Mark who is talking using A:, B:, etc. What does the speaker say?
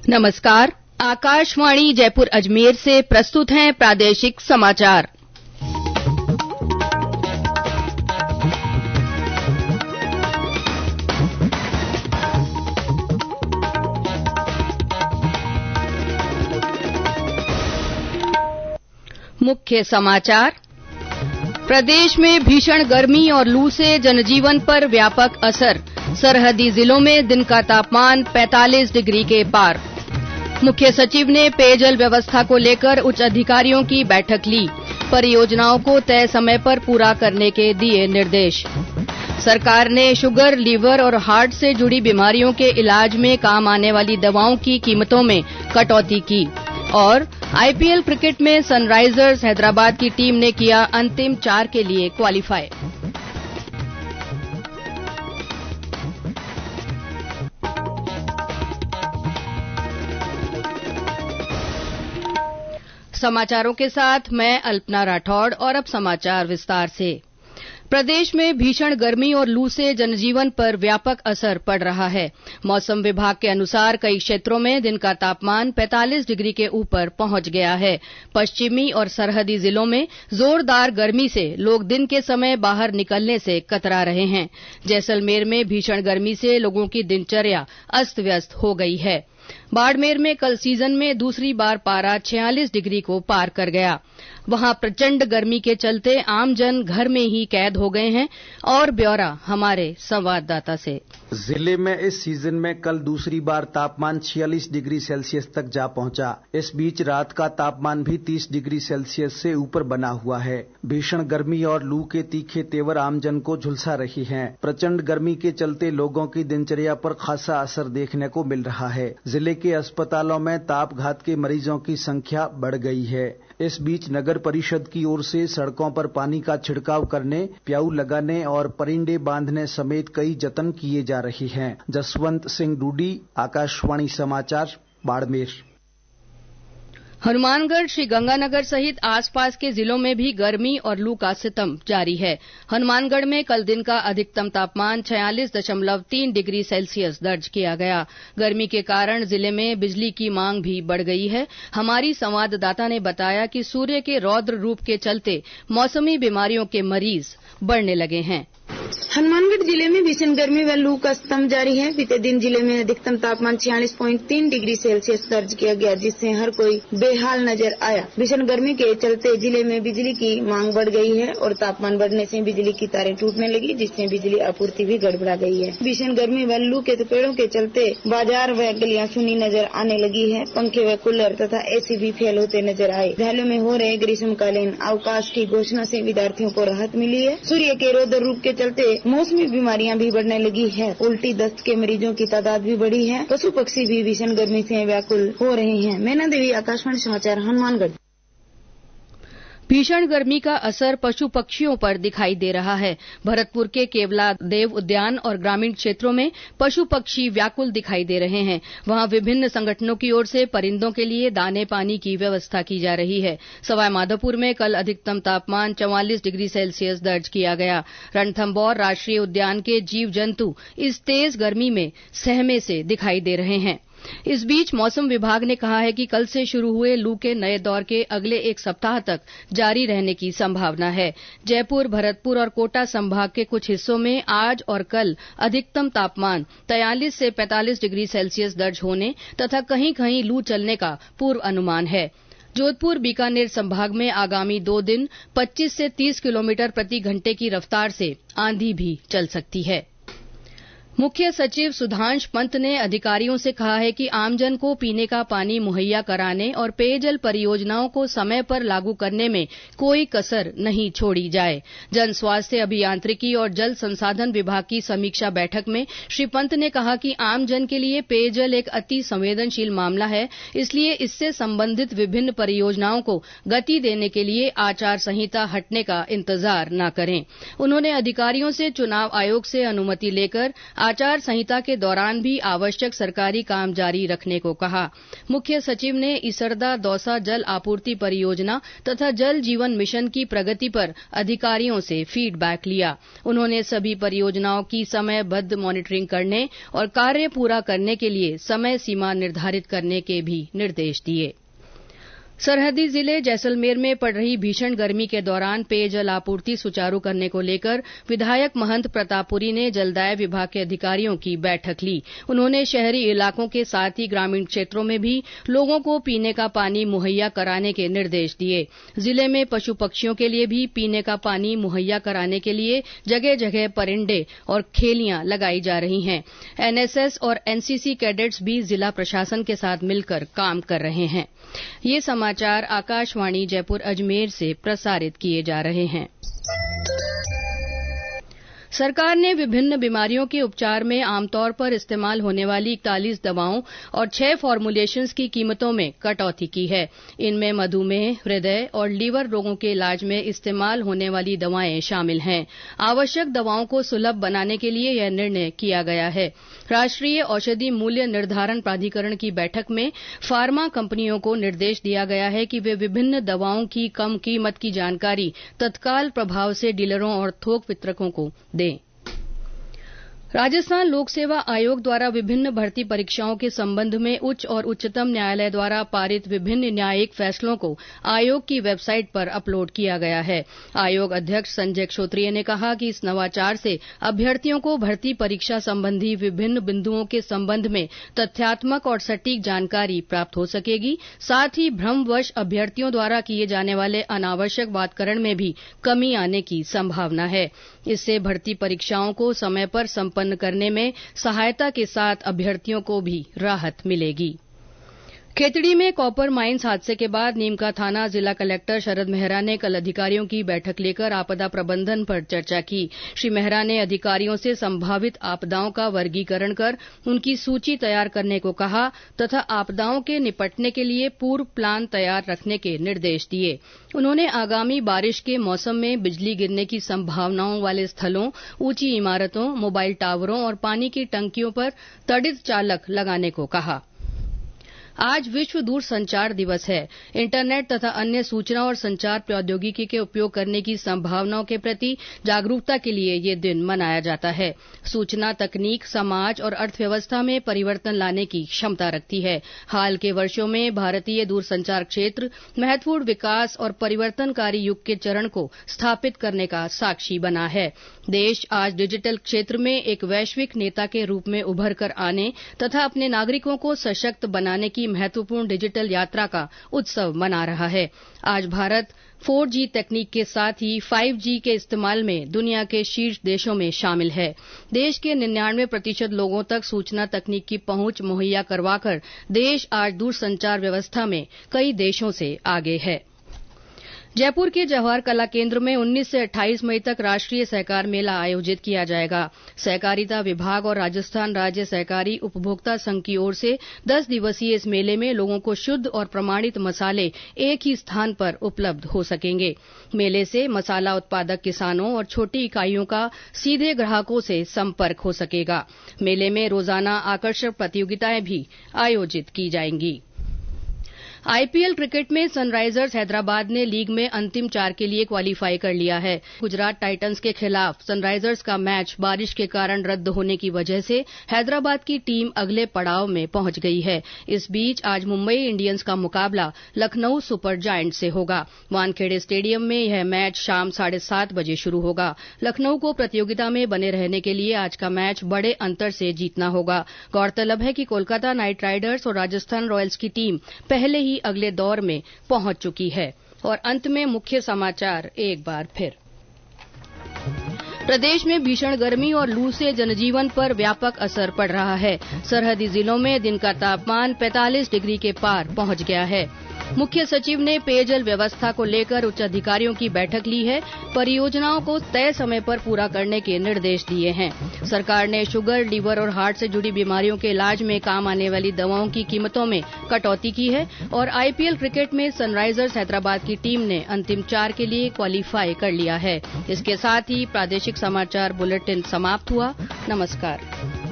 A: नमस्कार। आकाशवाणी जयपुर अजमेर से प्रस्तुत हैं प्रादेशिक समाचार। मुख्य समाचार। प्रदेश में भीषण गर्मी और लू से जनजीवन पर व्यापक असर। सरहदी जिलों में दिन का तापमान 45 डिग्री के पार। मुख्य सचिव ने पेयजल व्यवस्था को लेकर उच्च अधिकारियों की बैठक ली। परियोजनाओं को तय समय पर पूरा करने के दिए निर्देश। सरकार ने शुगर, लीवर और हार्ट से जुड़ी बीमारियों के इलाज में काम आने वाली दवाओं की कीमतों में कटौती की। और आईपीएल क्रिकेट में सनराइजर्स हैदराबाद की टीम ने किया अंतिम 4 के लिए क्वालीफाई। समाचारों के साथ मैं अल्पना राठौड़ और अब समाचार विस्तार से। प्रदेश में भीषण गर्मी और लू से जनजीवन पर व्यापक असर पड़ रहा है। मौसम विभाग के अनुसार कई क्षेत्रों में दिन का तापमान 45 डिग्री के ऊपर पहुंच गया है। पश्चिमी और सरहदी जिलों में जोरदार गर्मी से लोग दिन के समय बाहर निकलने से कतरा रहे हैं। जैसलमेर में भीषण गर्मी से लोगों की दिनचर्या अस्त व्यस्त हो गई है। बाड़मेर में कल सीजन में दूसरी बार पारा 46 डिग्री को पार कर गया। वहां प्रचंड गर्मी के चलते आमजन घर में ही कैद हो गए हैं। और ब्यौरा हमारे संवाददाता से।
B: जिले में इस सीजन में कल दूसरी बार तापमान 46 डिग्री सेल्सियस तक जा पहुंचा। इस बीच रात का तापमान भी 30 डिग्री सेल्सियस से ऊपर बना हुआ है। भीषण गर्मी और लू के तीखे तेवर आमजन को झुलसा रही हैं। प्रचंड गर्मी के चलते लोगों की दिनचर्या पर खासा असर देखने को मिल रहा है। जिले के अस्पतालों में तापघात के मरीजों की संख्या बढ़ गई है। इस बीच नगर परिषद की ओर से सड़कों पर पानी का छिड़काव करने, प्याऊ लगाने और परिंदे बांधने समेत कई जतन किए जा रहे हैं। जसवंत सिंह डूडी, आकाशवाणी समाचार, बाड़मेर।
A: हनुमानगढ़, श्रीगंगानगर सहित आसपास के जिलों में भी गर्मी और लू का सितम जारी है। हनुमानगढ़ में कल दिन का अधिकतम तापमान 46.3 डिग्री सेल्सियस दर्ज किया गया। गर्मी के कारण जिले में बिजली की मांग भी बढ़ गई है। हमारी संवाददाता ने बताया कि सूर्य के रौद्र रूप के चलते मौसमी बीमारियों के मरीज बढ़ने लगे हैं।
C: हनुमानगढ़ जिले में भीषण गर्मी व लू का सितम जारी है। बीते दिन जिले में अधिकतम तापमान 46.3 डिग्री सेल्सियस दर्ज किया गया, जिससे हर कोई बेहाल नजर आया। भीषण गर्मी के चलते जिले में बिजली की मांग बढ़ गई है और तापमान बढ़ने से बिजली की तारें टूटने लगी, जिससे बिजली आपूर्ति भी गड़बड़ा गई है। भीषण गर्मी व लू के चपेड़ों के चलते बाजार व गलियां सुनी नजर आने लगी है। पंखे व कूलर तथा एसी भी फेल होते नजर आए। विद्यालयों में हो रहे ग्रीष्मकालीन अवकाश की घोषणा से विद्यार्थियों को राहत मिली है। सूर्य के रौद्र रूप के चलते मौसमी बीमारियां भी बढ़ने लगी है। उल्टी, दस्त के मरीजों की तादाद भी बढ़ी है। पशु पक्षी भी भीषण गर्मी से व्याकुल हो रहे हैं। मैना देवी, आकाशवाणी समाचार, हनुमानगढ़।
A: भीषण गर्मी का असर पशु पक्षियों पर दिखाई दे रहा है। भरतपुर के केवला देव उद्यान और ग्रामीण क्षेत्रों में पशु पक्षी व्याकुल दिखाई दे रहे हैं। वहां विभिन्न संगठनों की ओर से परिंदों के लिए दाने पानी की व्यवस्था की जा रही है। सवाईमाधोपुर में कल अधिकतम तापमान 44 डिग्री सेल्सियस दर्ज किया गया। रणथंभौर राष्ट्रीय उद्यान के जीव जंतु इस तेज गर्मी में सहमे से दिखाई दे रहे हैं। इस बीच मौसम विभाग ने कहा है कि कल से शुरू हुए लू के नए दौर के अगले एक सप्ताह तक जारी रहने की संभावना है। जयपुर, भरतपुर और कोटा संभाग के कुछ हिस्सों में आज और कल अधिकतम तापमान 43 से 45 डिग्री सेल्सियस दर्ज होने तथा कहीं कहीं लू चलने का पूर्व अनुमान है। जोधपुर, बीकानेर संभाग में आगामी 2 दिन 25 से 30 किलोमीटर प्रति घंटे की रफ्तार से आंधी भी चल सकती है। मुख्य सचिव सुधांश पंत ने अधिकारियों से कहा है कि आमजन को पीने का पानी मुहैया कराने और पेयजल परियोजनाओं को समय पर लागू करने में कोई कसर नहीं छोड़ी जाए। जन स्वास्थ्य अभियांत्रिकी और जल संसाधन विभाग की समीक्षा बैठक में श्री पंत ने कहा कि आमजन के लिए पेयजल एक अति संवेदनशील मामला है, इसलिए इससे संबंधित विभिन्न परियोजनाओं को गति देने के लिए आचार संहिता हटने का इंतजार न करें। उन्होंने अधिकारियों से चुनाव आयोग से अनुमति लेकर आचार संहिता के दौरान भी आवश्यक सरकारी काम जारी रखने को कहा। मुख्य सचिव ने इसरदा दौसा जल आपूर्ति परियोजना तथा जल जीवन मिशन की प्रगति पर अधिकारियों से फीडबैक लिया। उन्होंने सभी परियोजनाओं की समयबद्ध मॉनिटरिंग करने और कार्य पूरा करने के लिए समय सीमा निर्धारित करने के भी निर्देश दिए। सरहदी जिले जैसलमेर में पड़ रही भीषण गर्मी के दौरान पेयजल आपूर्ति सुचारू करने को लेकर विधायक महंत प्रतापपुरी ने जलदाय विभाग के अधिकारियों की बैठक ली। उन्होंने शहरी इलाकों के साथ ही ग्रामीण क्षेत्रों में भी लोगों को पीने का पानी मुहैया कराने के निर्देश दिए। जिले में पशु पक्षियों के लिए भी पीने का पानी मुहैया कराने के लिए जगह जगह परिंडे और खेलियां लगाई जा रही हैं। एनएसएस और एनसीसी कैडेट्स भी जिला प्रशासन के साथ मिलकर काम कर रहे हैं। ये समाचार आकाशवाणी जयपुर अजमेर से प्रसारित किए जा रहे हैं। सरकार ने विभिन्न बीमारियों के उपचार में आमतौर पर इस्तेमाल होने वाली 41 दवाओं और 6 फॉर्मुलेशंस की कीमतों में कटौती की है। इनमें मधुमेह, हृदय और लीवर रोगों के इलाज में इस्तेमाल होने वाली दवाएं शामिल हैं। आवश्यक दवाओं को सुलभ बनाने के लिए यह निर्णय किया गया है। राष्ट्रीय औषधि मूल्य निर्धारण प्राधिकरण की बैठक में फार्मा कंपनियों को निर्देश दिया गया है कि वे विभिन्न दवाओं की कम कीमत की जानकारी तत्काल प्रभाव से डीलरों और थोक वितरकों को दें। राजस्थान लोक सेवा आयोग द्वारा विभिन्न भर्ती परीक्षाओं के संबंध में उच्च और उच्चतम न्यायालय द्वारा पारित विभिन्न न्यायिक फैसलों को आयोग की वेबसाइट पर अपलोड किया गया है। आयोग अध्यक्ष संजय क्षोत्रिय ने कहा कि इस नवाचार से अभ्यर्थियों को भर्ती परीक्षा संबंधी विभिन्न बिंदुओं के संबंध में तथ्यात्मक और सटीक जानकारी प्राप्त हो सकेगी। साथ ही भ्रमवश अभ्यर्थियों द्वारा किए जाने वाले अनावश्यक बातकरण में भी कमी आने की संभावना है। इससे भर्ती परीक्षाओं को समय पर संपन्न करने में सहायता के साथ अभ्यर्थियों को भी राहत मिलेगी। खेतड़ी में कॉपर माइंस हादसे के बाद नीमका थाना जिला कलेक्टर शरद मेहरा ने कल अधिकारियों की बैठक लेकर आपदा प्रबंधन पर चर्चा की। श्री मेहरा ने अधिकारियों से संभावित आपदाओं का वर्गीकरण कर उनकी सूची तैयार करने को कहा तथा आपदाओं के निपटने के लिए पूर्व प्लान तैयार रखने के निर्देश दिए। उन्होंने आगामी बारिश के मौसम में बिजली गिरने की संभावनाओं वाले स्थलों, ऊंची इमारतों, मोबाइल टावरों और पानी की टंकियों पर तड़ित चालक लगाने को कहा। आज विश्व दूरसंचार दिवस है। इंटरनेट तथा अन्य सूचना और संचार प्रौद्योगिकी के उपयोग करने की संभावनाओं के प्रति जागरूकता के लिए ये दिन मनाया जाता है। सूचना तकनीक समाज और अर्थव्यवस्था में परिवर्तन लाने की क्षमता रखती है। हाल के वर्षों में भारतीय दूरसंचार क्षेत्र महत्वपूर्ण विकास और परिवर्तनकारी युग के चरण को स्थापित करने का साक्षी बना है। देश आज डिजिटल क्षेत्र में एक वैश्विक नेता के रूप में उभर कर आने तथा अपने नागरिकों को सशक्त बनाने की महत्वपूर्ण डिजिटल यात्रा का उत्सव मना रहा है। आज भारत 4G तकनीक के साथ ही 5G के इस्तेमाल में दुनिया के शीर्ष देशों में शामिल है। देश के 99% लोगों तक सूचना तकनीक की पहुंच मुहैया करवाकर देश आज दूरसंचार व्यवस्था में कई देशों से आगे है। जयपुर के जवाहर कला केंद्र में 19 से 28 मई तक राष्ट्रीय सहकार मेला आयोजित किया जाएगा। सहकारिता विभाग और राजस्थान राज्य सहकारी उपभोक्ता संघ की ओर से 10 दिवसीय इस मेले में लोगों को शुद्ध और प्रमाणित मसाले एक ही स्थान पर उपलब्ध हो सकेंगे। मेले से मसाला उत्पादक किसानों और छोटी इकाइयों का सीधे ग्राहकों से संपर्क हो सकेगा। मेले में रोजाना आकर्षक प्रतियोगिताएं भी आयोजित की जाएंगी। आईपीएल क्रिकेट में सनराइजर्स हैदराबाद ने लीग में अंतिम 4 के लिए क्वालीफाई कर लिया है। गुजरात टाइटंस के खिलाफ सनराइजर्स का मैच बारिश के कारण रद्द होने की वजह से हैदराबाद की टीम अगले पड़ाव में पहुंच गई है। इस बीच आज मुंबई इंडियंस का मुकाबला लखनऊ सुपर जायंट्स से होगा। वानखेड़े स्टेडियम में यह मैच शाम 7:30 बजे शुरू होगा। लखनऊ को प्रतियोगिता में बने रहने के लिए आज का मैच बड़े अंतर से जीतना होगा। गौरतलब है कि कोलकाता नाइट राइडर्स और राजस्थान रॉयल्स की टीम पहले ही अगले दौर में पहुंच चुकी है। और अंत में मुख्य समाचार एक बार फिर। प्रदेश में भीषण गर्मी और लू से जनजीवन पर व्यापक असर पड़ रहा है। सरहदी जिलों में दिन का तापमान 45 डिग्री के पार पहुंच गया है। मुख्य सचिव ने पेयजल व्यवस्था को लेकर उच्च अधिकारियों की बैठक ली है। परियोजनाओं को तय समय पर पूरा करने के निर्देश दिए हैं। सरकार ने शुगर, लीवर और हार्ट से जुड़ी बीमारियों के इलाज में काम आने वाली दवाओं की कीमतों में कटौती की है। और आईपीएल क्रिकेट में सनराइजर्स हैदराबाद की टीम ने अंतिम 4 के लिए क्वालीफाई कर लिया है। इसके साथ ही प्रादेशिक समाचार बुलेटिन समाप्त हुआ। नमस्कार।